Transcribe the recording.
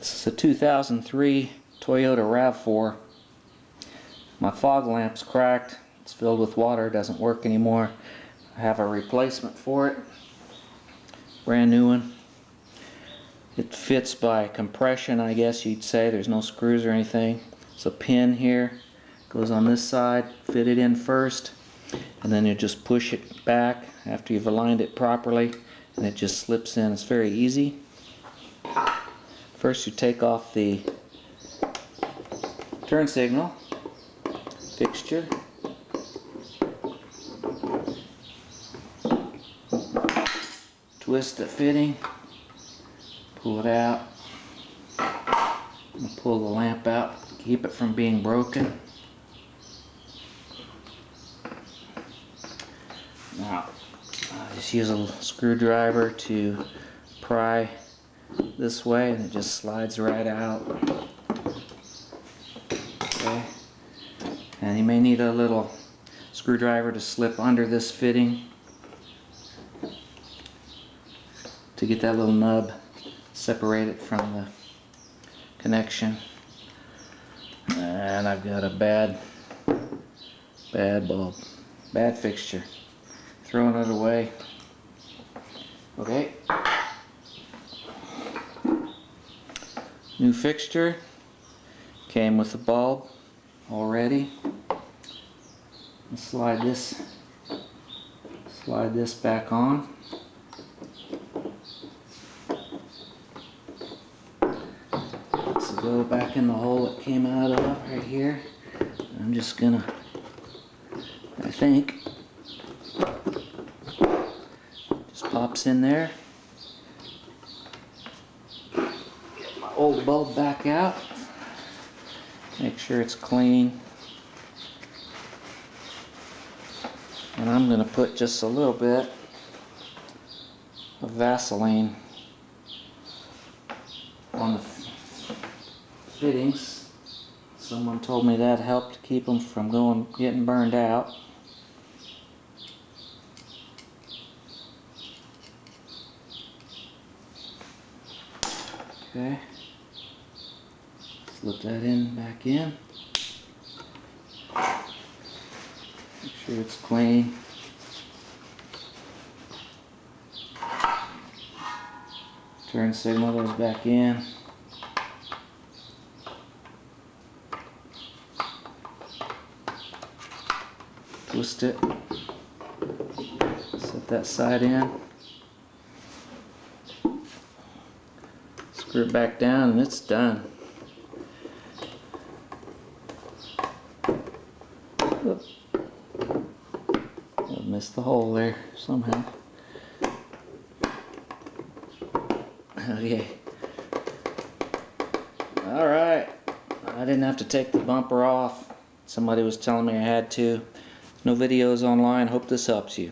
This is a 2003 Toyota RAV4. My fog lamp's cracked. It's filled with water, doesn't work anymore. I have a replacement for it. Brand new one. It fits by compression, I guess you'd say. There's no screws or anything. It's a pin here. Goes on this side. Fit it in first. And then you just push it back after you've aligned it properly. And it just slips in. It's very easy. First you take off the turn signal fixture. Twist the fitting, pull it out, and pull the lamp out, keep it from being broken. Now, just use a screwdriver to pry this way, and it just slides right out. Okay, and you may need a little screwdriver to slip under this fitting to get that little nub separated from the connection. And I've got a bad bulb, bad fixture. Throwing it away. Okay. New fixture. Came with the bulb already. And slide this back on. So go back in the hole it came out of right here. I'm just gonna, I think, just pops in there. Get my old bulb back out. Make sure it's clean. And I'm going to put just a little bit of Vaseline on the fittings. Someone told me that helped keep them from getting burned out. Okay. Slip that back in. Make sure it's clean. Turn signal goes back in. Twist it. Set that side in. Screw it back down and it's done. Oop. I missed the hole there somehow. Okay. Alright. I didn't have to take the bumper off. Somebody was telling me I had to. No videos online. Hope this helps you.